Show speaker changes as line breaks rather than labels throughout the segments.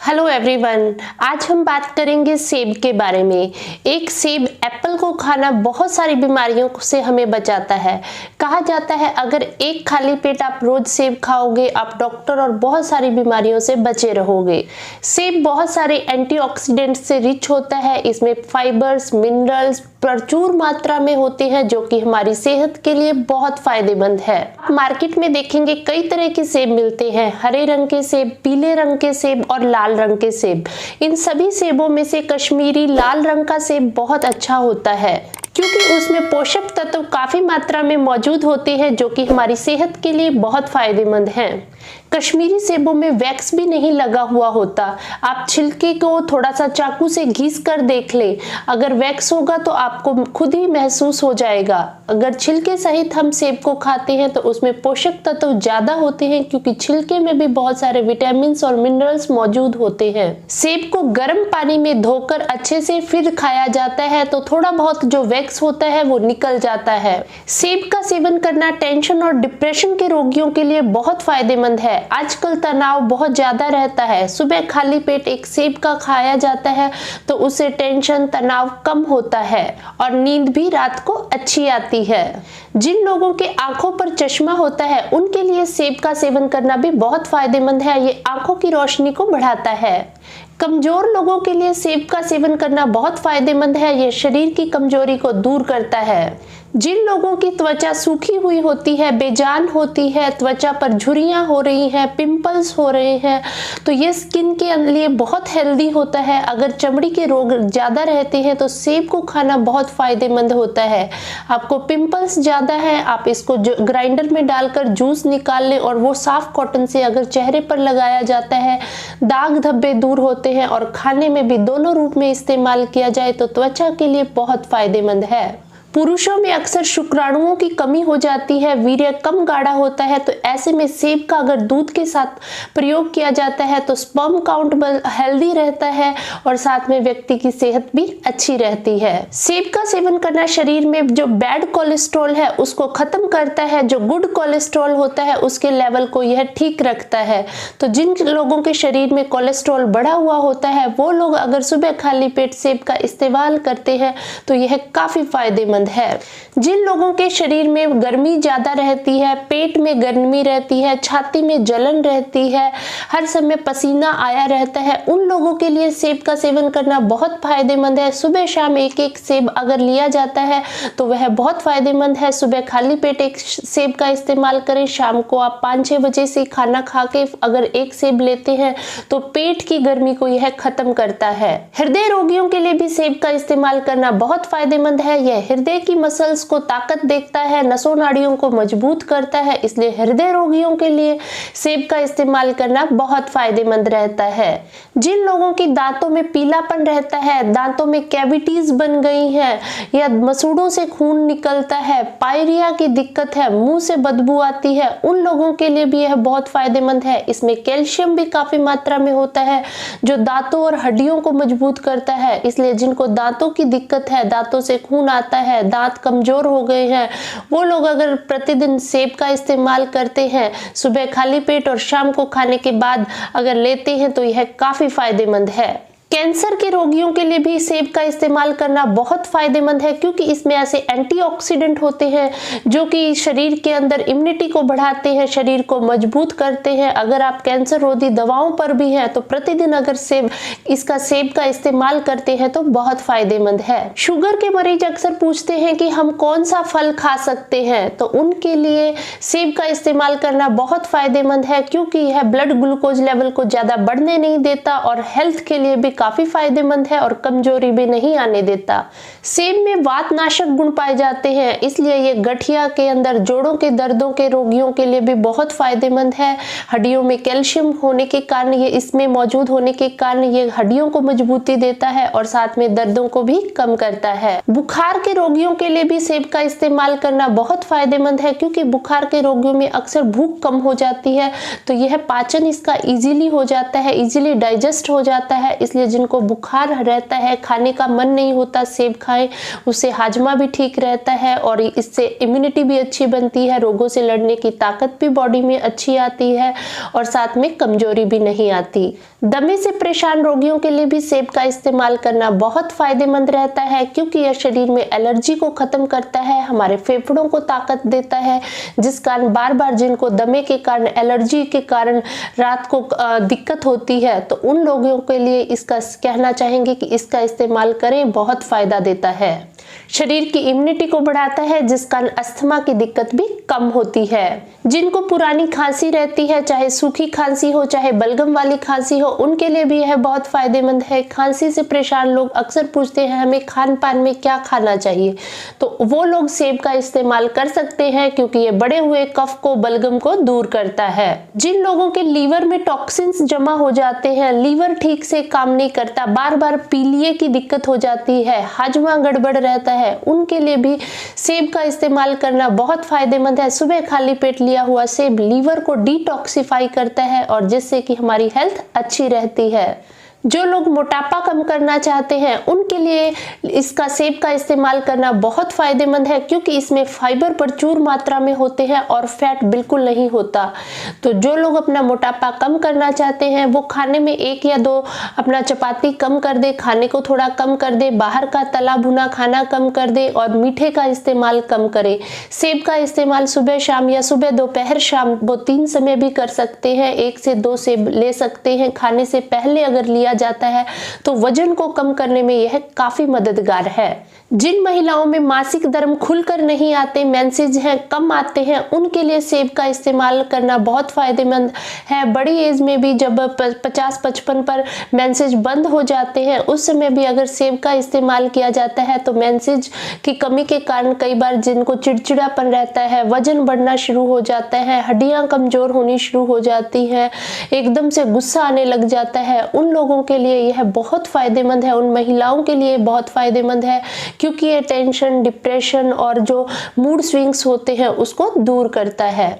Hello everyone, आज हम बात करेंगे सेब के बारे में। एक सेब एप्पल को खाना बहुत सारी बीमारियों से हमें बचाता है। कहा जाता है अगर एक खाली पेट आप रोज सेब खाओगे आप डॉक्टर और बहुत सारी बीमारियों से बचे रहोगे। सेब बहुत सारे एंटीऑक्सीडेंट से रिच होता है। इसमें फाइबर्स, मिनरल्स प्रचुर मात्रा में होते हैं जो कि हमारी सेहत के लिए बहुत फायदेमंद है। आप मार्केट में देखेंगे कई तरह के सेब मिलते हैं, हरे रंग के सेब, पीले रंग के सेब और लाल रंग के सेब। इन सभी सेबों में से कश्मीरी लाल रंग का सेब बहुत अच्छा होता है क्योंकि उसमें पोषक तत्व काफी मात्रा में मौजूद होते हैं जो कि हमारी सेहत के लिए बहुत फायदेमंद हैं। कश्मीरी सेबों में वैक्स भी नहीं लगा हुआ होता। आप छिलके को थोड़ा सा चाकू से घिस कर देख लें, अगर वैक्स होगा तो आपको खुद ही महसूस हो जाएगा। अगर छिलके सहित हम सेब को खाते हैं तो उसमें पोषक तत्व ज्यादा होते हैं क्योंकि छिलके में भी बहुत सारे विटामिन और मिनरल्स मौजूद होते हैं। सेब को गर्म पानी में धोकर अच्छे से फिर खाया जाता है तो थोड़ा बहुत जो वैक्स होता है वो निकल जाता है। सेब का सेवन करना टेंशन और डिप्रेशन के रोगियों के लिए बहुत फायदेमंद है। आजकल तनाव बहुत ज्यादा रहता है। सुबह खाली पेट एक सेब का खाया जाता है तो उससे टेंशन तनाव कम होता है और नींद भी रात को अच्छी आती है। जिन लोगों के आंखों पर चश्मा होता है उनके लिए सेब का सेवन करना भी बहुत फायदेमंद है। ये आंखों की रोशनी को बढ़ाता है। कमजोर लोगों के लिए सेब का सेवन करना बहुत फायदेमंद है। ये शरीर की कमजोरी को दूर करता है। जिन लोगों की त्वचा सूखी हुई होती है, बेजान होती है, त्वचा पर झुर्रियां हो रही हैं, पिंपल्स हो रहे हैं, तो ये स्किन के लिए बहुत हेल्दी होता है। अगर चमड़ी के रोग ज्यादा रहते हैं तो सेब को खाना बहुत फायदेमंद होता है। आपको पिंपल्स ज्यादा है, आप इसको ग्राइंडर में डालकर जूस निकाल लें और वो साफ कॉटन से अगर चेहरे पर लगाया जाता है, दाग धब्बे दूर होते हैं और खाने में भी दोनों रूप में इस्तेमाल किया जाए तो त्वचा के लिए बहुत फायदेमंद है। पुरुषों में अक्सर शुक्राणुओं की कमी हो जाती है, वीर्य कम गाढ़ा होता है, तो ऐसे में सेब का अगर दूध के साथ प्रयोग किया जाता है तो स्पर्म काउंट हेल्दी रहता है और साथ में व्यक्ति की सेहत भी अच्छी रहती है। सेब का सेवन करना शरीर में जो बैड कोलेस्ट्रॉल है उसको खत्म करता है, जो गुड कोलेस्ट्रॉल होता है उसके लेवल को यह ठीक रखता है। तो जिन लोगों के शरीर में कोलेस्ट्रॉल बढ़ा हुआ होता है वो लोग अगर सुबह खाली पेट सेब का इस्तेमाल करते हैं तो यह काफी फायदेमंद है। जिन लोगों के शरीर में गर्मी ज्यादा रहती है, पेट में गर्मी रहती है, छाती में जलन रहती है, हर समय पसीना आया रहता है, उन लोगों के लिए सेब का सेवन करना बहुत फायदेमंद है। सुबह शाम एक एक सेब अगर लिया जाता है तो वह बहुत फायदेमंद है। सुबह खाली पेट एक सेब का इस्तेमाल करें, शाम को आप 5-6 बजे से खाना खा के अगर एक सेब लेते हैं तो पेट की गर्मी को यह खत्म करता है। हृदय रोगियों के लिए भी सेब का इस्तेमाल करना बहुत फायदेमंद है। यह हृदय की मसल्स को ताकत देता है, नसों नाड़ियों को मजबूत करता है, इसलिए हृदय रोगियों के लिए सेब का इस्तेमाल करना बहुत फायदेमंद रहता है। जिन लोगों की दांतों में पीलापन रहता है, दांतों में कैविटीज बन गई हैं या मसूड़ों से खून निकलता है, पायरिया की दिक्कत है, मुंह से बदबू आती है, उन लोगों के लिए भी यह बहुत फायदेमंद है। इसमें कैल्शियम भी काफी मात्रा में होता है जो दांतों और हड्डियों को मजबूत करता है। इसलिए जिनको दांतों की दिक्कत है, दांतों से खून आता है, दांत कमजोर हो गए हैं, वो लोग अगर प्रतिदिन सेब का इस्तेमाल करते हैं, सुबह खाली पेट और शाम को खाने के बाद अगर लेते हैं तो यह काफी फायदेमंद है। कैंसर के रोगियों के लिए भी सेब का इस्तेमाल करना बहुत फायदेमंद है क्योंकि इसमें ऐसे एंटीऑक्सीडेंट होते हैं जो कि शरीर के अंदर इम्यूनिटी को बढ़ाते हैं, शरीर को मजबूत करते हैं। अगर आप कैंसर रोधी दवाओं पर भी हैं तो प्रतिदिन अगर सेब का इस्तेमाल करते हैं तो बहुत फायदेमंद है। शुगर के मरीज अक्सर पूछते हैं कि हम कौन सा फल खा सकते हैं, तो उनके लिए सेब का इस्तेमाल करना बहुत फायदेमंद है क्योंकि यह ब्लड ग्लूकोज लेवल को ज्यादा बढ़ने नहीं देता और हेल्थ के लिए भी काफी फायदेमंद है और कमजोरी भी नहीं आने देता। सेब में वातनाशक गुण पाए जाते हैं, इसलिए ये गठिया के अंदर जोड़ों के दर्दों के रोगियों के लिए भी बहुत फायदेमंद है। हड्डियों में कैल्शियम होने के कारण, ये इसमें मौजूद होने के कारण ये हड्डियों को मजबूती देता है और साथ में दर्दों को भी कम करता है। बुखार के रोगियों के लिए भी सेब का इस्तेमाल करना बहुत फायदेमंद है क्योंकि बुखार के रोगियों में अक्सर भूख कम हो जाती है, तो यह पाचन इसका इजीली हो जाता है, इजीली डाइजेस्ट हो जाता है। इसलिए जिनको बुखार रहता है, खाने का मन नहीं होता, सेब खाएं, उससे हाजमा भी ठीक रहता है और इससे इम्यूनिटी भी अच्छी बनती है, रोगों से लड़ने की ताकत भी बॉडी में अच्छी आती है और साथ में कमजोरी भी नहीं आती। दमे से परेशान रोगियों के लिए भी सेब का इस्तेमाल करना बहुत फायदेमंद रहता है, क्योंकि यह शरीर में एलर्जी को खत्म करता है, हमारे फेफड़ों को ताकत देता है, जिस कारण बार बार जिनको दमे के कारण, एलर्जी के कारण रात को दिक्कत होती है, तो उन लोगों के लिए इसका कहना चाहेंगे कि इसका इस्तेमाल करें, बहुत फायदा देता है। शरीर की इम्यूनिटी को बढ़ाता है, जिस कारण अस्थमा की दिक्कत भी कम होती है। जिनको पुरानी खांसी रहती है, चाहे सूखी खांसी हो चाहे बलगम वाली खांसी हो, उनके लिए भी यह बहुत फायदेमंद है। खांसी से परेशान लोग अक्सर पूछते हैं हमें खान पान में क्या खाना चाहिए, तो वो लोग सेब का इस्तेमाल कर सकते हैं, क्योंकि ये बढ़े हुए कफ को, बलगम को दूर करता है। जिन लोगों के लीवर में टॉक्सिन्स जमा हो जाते हैं, लीवर ठीक से काम नहीं करता, बार बार पीलिए की दिक्कत हो जाती है, हाजमा गड़बड़ रहता है, उनके लिए भी सेब का इस्तेमाल करना बहुत फायदेमंद है। सुबह खाली पेट लिया हुआ सेब लीवर को डिटॉक्सिफाई करता है, और जिससे कि हमारी हेल्थ अच्छी रहती है। जो लोग मोटापा कम करना चाहते हैं, उनके लिए इसका सेब का इस्तेमाल करना बहुत फायदेमंद है, क्योंकि इसमें फाइबर प्रचुर मात्रा में होते हैं और फैट बिल्कुल नहीं होता। तो जो लोग अपना मोटापा कम करना चाहते हैं, वो खाने में 1 या 2 अपना चपाती कम कर दे, खाने को थोड़ा कम कर दे, बाहर का तला भुना खाना कम कर दे और मीठे का इस्तेमाल कम करे। सेब का इस्तेमाल सुबह शाम या सुबह दोपहर शाम, वो 3 समय भी कर सकते हैं। 1 से 2 सेब ले सकते हैं। खाने से पहले अगर लिया जाता है तो वजन को कम करने में यह काफी मददगार है। जिन महिलाओं में मासिक धर्म खुलकर नहीं आते, मेंसेज हैं, कम आते हैं, उनके लिए सेब का इस्तेमाल करना बहुत फायदेमंद है। बड़ी एज में भी जब 50-55 पर मेंसेज बंद हो जाते हैं, उस समय भी अगर सेब का इस्तेमाल किया जाता है तो मेंसेज की कमी के कारण कई बार जिनको चिड़चिड़ापन रहता है, वजन बढ़ना शुरू हो जाता है, हड्डियां कमजोर होनी शुरू हो जाती हैं, एकदम से गुस्सा आने लग जाता है, उन लोगों के लिए यह बहुत फायदेमंद है। उन महिलाओं के लिए बहुत फायदेमंद है, क्योंकि ये टेंशन, डिप्रेशन और जो मूड स्विंग्स होते हैं उसको दूर करता है।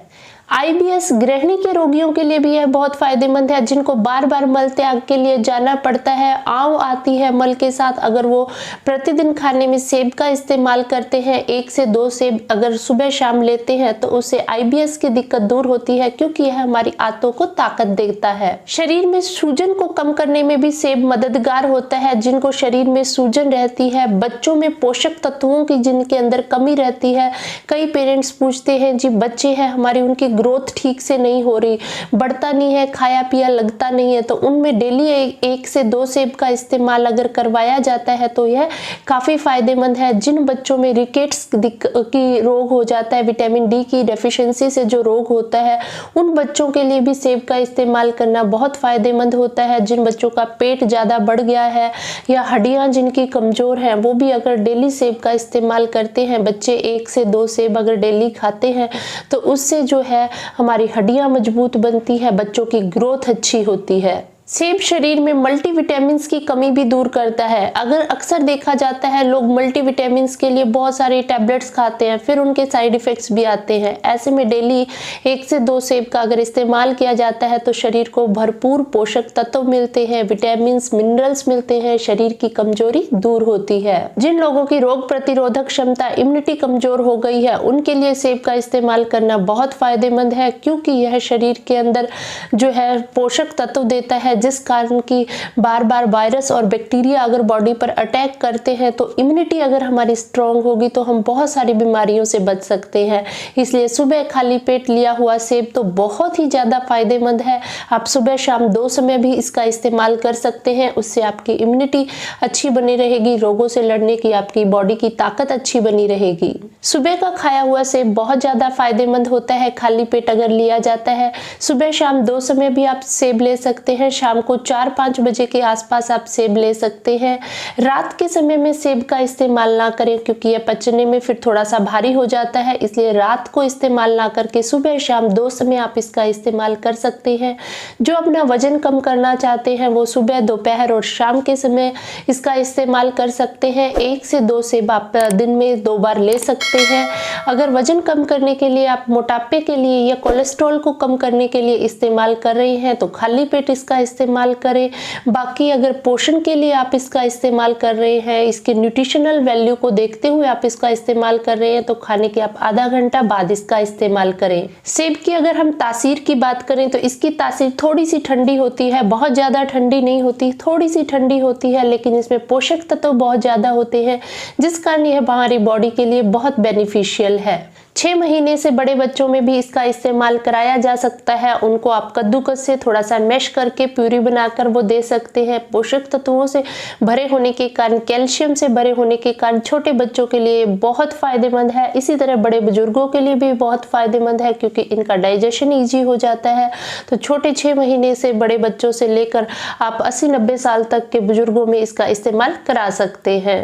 IBS गृहिणी के रोगियों के लिए भी यह बहुत फायदेमंद है, जिनको बार बार मल त्याग के लिए जाना पड़ता है, आंव आती है मल के साथ। अगर वो प्रतिदिन खाने में सेब का इस्तेमाल करते हैं, 1 से 2 सेब अगर सुबह शाम लेते हैं, तो उससे IBS की दिक्कत दूर होती है, क्योंकि यह हमारी आंतों को ताकत देता है। शरीर में सूजन को कम करने में भी सेब मददगार होता है। जिनको शरीर में सूजन रहती है, बच्चों में पोषक तत्वों की जिनके अंदर कमी रहती है, कई पेरेंट्स पूछते हैं जी बच्चे हैं हमारी, उनकी ग्रोथ ठीक से नहीं हो रही, बढ़ता नहीं है, खाया पिया लगता नहीं है, तो उनमें डेली 1 से 2 सेब का इस्तेमाल अगर करवाया जाता है तो यह काफ़ी फायदेमंद है। जिन बच्चों में रिकेट्स की रोग हो जाता है, विटामिन डी की डेफिशिएंसी से जो रोग होता है, उन बच्चों के लिए भी सेब का इस्तेमाल करना बहुत फायदेमंद होता है। जिन बच्चों का पेट ज़्यादा बढ़ गया है या हड्डियाँ जिनकी कमज़ोर हैं, वो भी अगर डेली सेब का इस्तेमाल करते हैं, बच्चे 1 से 2 सेब अगर डेली खाते हैं, तो उससे जो है हमारी हड्डियां मजबूत बनती है, बच्चों की ग्रोथ अच्छी होती है। सेब शरीर में मल्टीविटामिन्स की कमी भी दूर करता है। अगर अक्सर देखा जाता है लोग मल्टीविटामिन्स के लिए बहुत सारे टैबलेट्स खाते हैं, फिर उनके साइड इफेक्ट्स भी आते हैं। ऐसे में डेली 1 से 2 सेब का अगर इस्तेमाल किया जाता है तो शरीर को भरपूर पोषक तत्व मिलते हैं, विटामिन्स, मिनरल्स मिलते हैं, शरीर की कमजोरी दूर होती है। जिन लोगों की रोग प्रतिरोधक क्षमता, इम्यूनिटी कमजोर हो गई है, उनके लिए सेब का इस्तेमाल करना बहुत फायदेमंद है, क्योंकि यह शरीर के अंदर जो है पोषक तत्व देता है, जिस कारण की बार बार वायरस और बैक्टीरिया अगर बॉडी पर अटैक करते हैं, तो इम्यूनिटी अगर हमारी स्ट्रांग होगी तो हम बहुत सारी बीमारियों से बच सकते हैं। इसलिए सुबह खाली पेट लिया हुआ सेब तो बहुत ही ज़्यादा फायदेमंद है। आप सुबह शाम 2 समय भी इसका इस्तेमाल कर सकते हैं, उससे आपकी इम्यूनिटी अच्छी बनी रहेगी, रोगों से लड़ने की आपकी बॉडी की ताकत अच्छी बनी रहेगी। सुबह का खाया हुआ सेब बहुत ज़्यादा फायदेमंद होता है, खाली पेट अगर लिया जाता है। सुबह शाम 2 समय भी आप सेब ले सकते हैं, शाम को 4-5 बजे के आसपास आप सेब ले सकते हैं। रात के समय में सेब का इस्तेमाल ना करें, क्योंकि यह पचने में फिर थोड़ा सा भारी हो जाता है, इसलिए रात को इस्तेमाल ना करके सुबह शाम 2 समय आप इसका इस्तेमाल कर सकते हैं। जो अपना वजन कम करना चाहते हैं वो सुबह, दोपहर और शाम के समय इसका इस्तेमाल कर सकते हैं। 1 से 2 सेब आप दिन में 2 बार ले सकते हैं। अगर वजन कम करने के लिए, आप मोटापे के लिए या कोलेस्ट्रॉल को कम करने के लिए इस्तेमाल कर रहे हैं, तो खाली पेट इसका इस्तेमाल करें। बाकी अगर पोषण के लिए आप इसका इस्तेमाल कर रहे हैं, इसके न्यूट्रिशनल वैल्यू को देखते हुए आप इसका इस्तेमाल कर रहे हैं, तो खाने के आप आधा घंटा बाद इसका इस्तेमाल करें। सेब की अगर हम तासीर की बात करें तो इसकी तासीर थोड़ी सी ठंडी होती है, बहुत ज़्यादा ठंडी नहीं होती, थोड़ी सी ठंडी होती है, लेकिन इसमें पोषक तत्व बहुत ज़्यादा होते हैं, जिस कारण यह हमारी बॉडी के लिए बहुत बेनिफिशियल है। 6 महीने से बड़े बच्चों में भी इसका इस्तेमाल कराया जा सकता है। उनको आप कद्दूकस से थोड़ा सा मैश करके प्यूरी बनाकर वो दे सकते हैं। पोषक तत्वों से भरे होने के कारण, कैल्शियम से भरे होने के कारण छोटे बच्चों के लिए बहुत फायदेमंद है। इसी तरह बड़े बुजुर्गों के लिए भी बहुत फायदेमंद है, क्योंकि इनका डाइजेशन ईजी हो जाता है। तो छोटे 6 महीने से बड़े बच्चों से लेकर आप 80-90 साल तक के बुजुर्गों में इसका इस्तेमाल करा सकते हैं।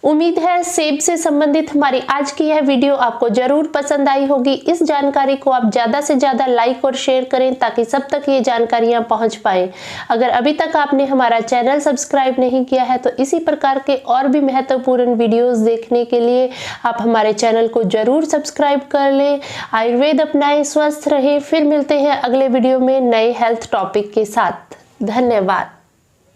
उम्मीद है सेब से संबंधित हमारी आज की यह वीडियो आपको जरूर पसंद आई होगी। इस जानकारी को आप ज़्यादा से ज़्यादा लाइक और शेयर करें, ताकि सब तक ये जानकारियाँ पहुँच पाए। अगर अभी तक आपने हमारा चैनल सब्सक्राइब नहीं किया है तो इसी प्रकार के और भी महत्वपूर्ण वीडियोस देखने के लिए आप हमारे चैनल को जरूर सब्सक्राइब कर लें। आयुर्वेद अपनाएं, स्वस्थ रहें। फिर मिलते हैं अगले वीडियो में नए हेल्थ टॉपिक के साथ। धन्यवाद।